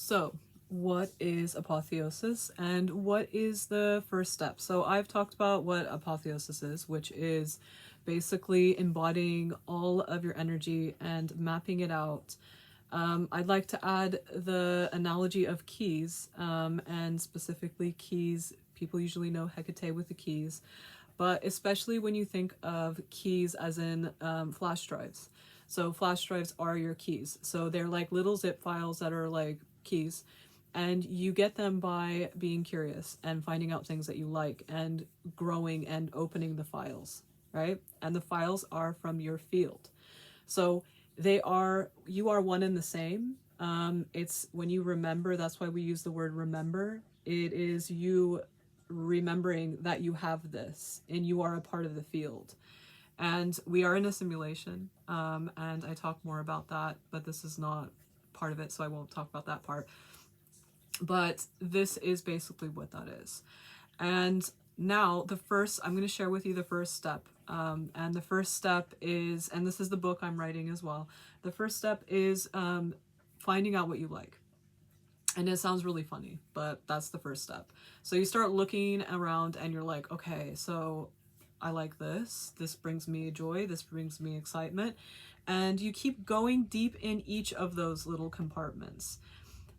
So, what is apotheosis and what is the first step? So, I've talked about what apotheosis is, which is basically embodying all of your energy and mapping it out. I'd like to add the analogy of keys, and specifically keys. People usually know Hecate with the keys, but especially when you think of keys as in flash drives. So flash drives are your keys. So they're like little zip files that are like keys. And you get them by being curious and finding out things that you like and growing and opening the files, right? And the files are from your field. So you are one and the same. It's when you remember, that's why we use the word remember. It is you remembering that you have this and you are a part of the field. And we are in a simulation. And I talk more about that, but this is not part of it, so I won't talk about that part. But this is basically what that is. And now I'm going to share with you the first step. And the first step is, and this is the book I'm writing as well. The first step is finding out what you like. And it sounds really funny, but that's the first step. So you start looking around and you're like, okay, so I like this. This brings me joy. This brings me excitement. And you keep going deep in each of those little compartments.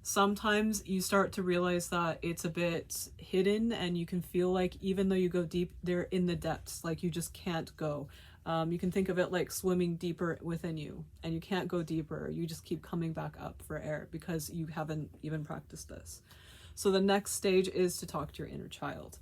Sometimes you start to realize that it's a bit hidden and you can feel like even though you go deep, they're in the depths, like you just can't go. You can think of it like swimming deeper within you and you can't go deeper. You just keep coming back up for air because you haven't even practiced this. So the next stage is to talk to your inner child.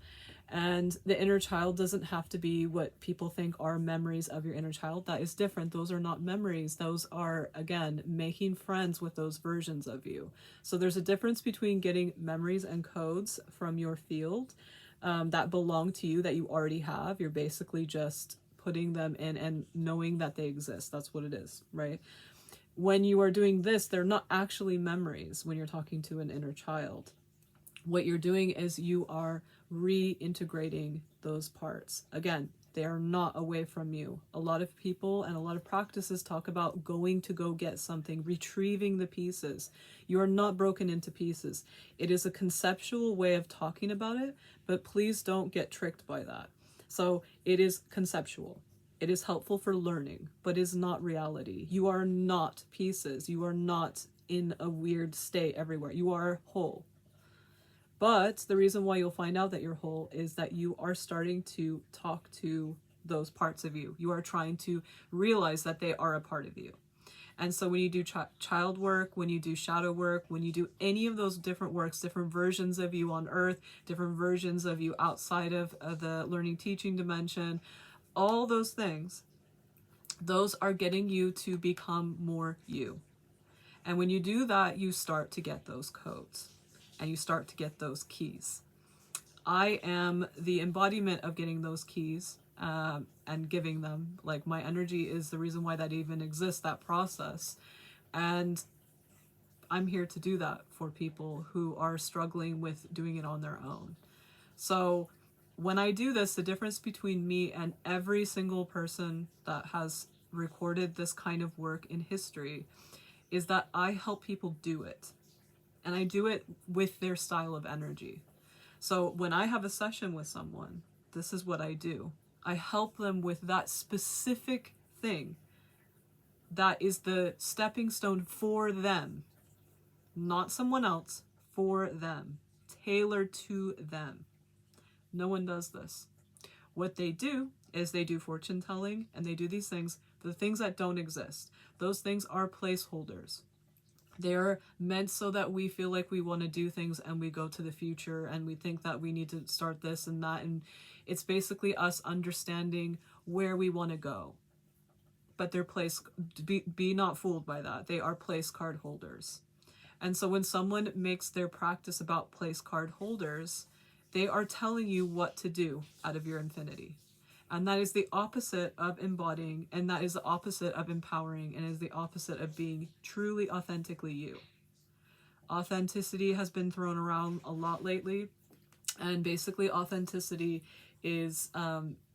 And the inner child doesn't have to be what people think are memories of your inner child. That is different. Those are not memories. Those are, again, making friends with those versions of you. So there's a difference between getting memories and codes from your field that belong to you, that you already have. You're basically just putting them in and knowing that they exist. That's what it is, right? When you are doing this, they're not actually memories when you're talking to an inner child. What you're doing is you are reintegrating those parts. Again, they are not away from you. A lot of people and a lot of practices talk about going to go get something, retrieving the pieces. You are not broken into pieces. It is a conceptual way of talking about it, but please don't get tricked by that. So it is conceptual. It is helpful for learning, but is not reality. You are not pieces. You are not in a weird state everywhere. You are whole. But the reason why you'll find out that you're whole is that you are starting to talk to those parts of you. You are trying to realize that they are a part of you. And so when you do child work, when you do shadow work, when you do any of those different works, different versions of you on earth, different versions of you outside of the learning teaching dimension, all those things, those are getting you to become more you. And when you do that, you start to get those codes and you start to get those keys. I am the embodiment of getting those keys and giving them. Like, my energy is the reason why that even exists, that process. And I'm here to do that for people who are struggling with doing it on their own. So when I do this, the difference between me and every single person that has recorded this kind of work in history is that I help people do it. And I do it with their style of energy. So when I have a session with someone, this is what I do. I help them with that specific thing that is the stepping stone for them, not someone else, for them, tailored to them. No one does this. What they do is they do fortune telling and they do these things, the things that don't exist. Those things are placeholders. They're meant so that we feel like we want to do things and we go to the future and we think that we need to start this and that. And it's basically us understanding where we want to go. But they're be not fooled by that. They are place card holders. And so when someone makes their practice about place card holders, they are telling you what to do out of your infinity. And that is the opposite of embodying, and that is the opposite of empowering, and is the opposite of being truly authentically you. Authenticity has been thrown around a lot lately, and basically authenticity is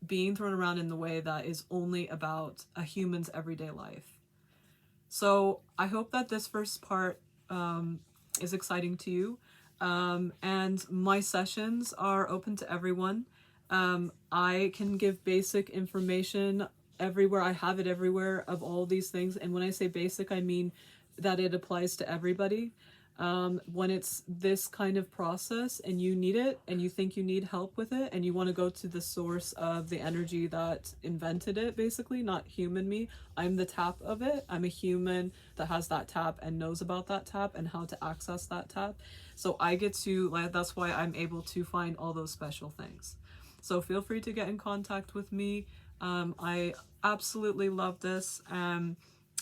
being thrown around in the way that is only about a human's everyday life. So I hope that this first part is exciting to you. And my sessions are open to everyone. I can give basic information everywhere. I have it everywhere of all these things. And when I say basic, I mean that it applies to everybody. When it's this kind of process and you need it and you think you need help with it and you want to go to the source of the energy that invented it, basically, not human me. I'm the tap of it. I'm a human that has that tap and knows about that tap and how to access that tap. So I get to, like, that's why I'm able to find all those special things. So feel free to get in contact with me. I absolutely love this.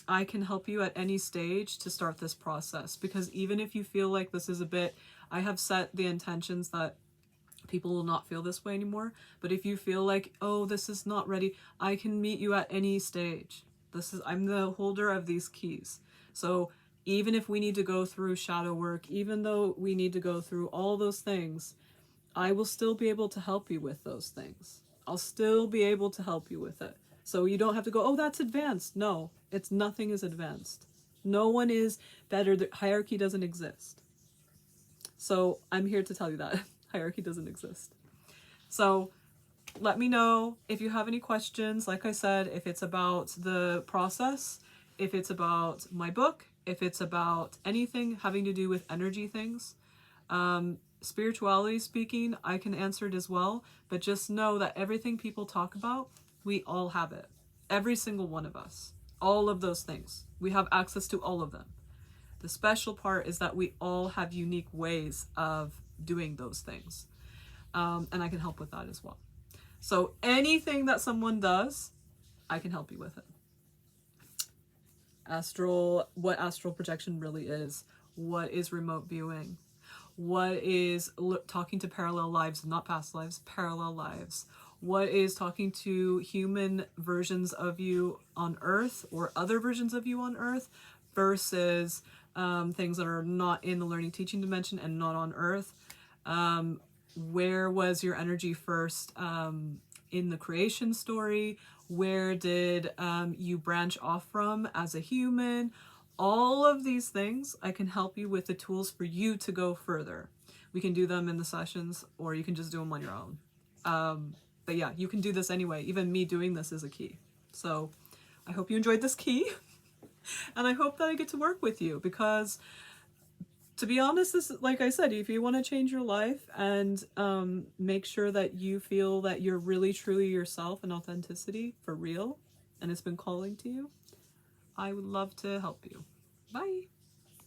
I can help you at any stage to start this process, because even if you feel like this is a bit, I have set the intentions that people will not feel this way anymore. But if you feel like, oh, this is not ready, I can meet you at any stage. I'm the holder of these keys. So even if we need to go through shadow work, even though we need to go through all those things, I will still be able to help you with those things. I'll still be able to help you with it. So you don't have to go, oh, that's advanced. No, nothing is advanced. No one is better. The hierarchy doesn't exist. So I'm here to tell you that hierarchy doesn't exist. So let me know if you have any questions. Like I said, if it's about the process, if it's about my book, if it's about anything having to do with energy things, spirituality speaking, I can answer it as well. But just know that everything people talk about, we all have it. Every single one of us. All of those things. We have access to all of them. The special part is that we all have unique ways of doing those things. And I can help with that as well. So anything that someone does, I can help you with it. What astral projection really is. What is remote viewing? What is talking to parallel lives, not past lives, parallel lives? What is talking to human versions of you on Earth or other versions of you on Earth versus things that are not in the learning teaching dimension and not on Earth? Where was your energy first in the creation story? Where did you branch off from as a human? All of these things, I can help you with the tools for you to go further. We can do them in the sessions, or you can just do them on your own. But yeah, you can do this anyway. Even me doing this is a key. So I hope you enjoyed this key. And I hope that I get to work with you, because to be honest, this, like I said, if you want to change your life and make sure that you feel that you're really truly yourself and authenticity for real, and it's been calling to you, I would love to help you. Bye.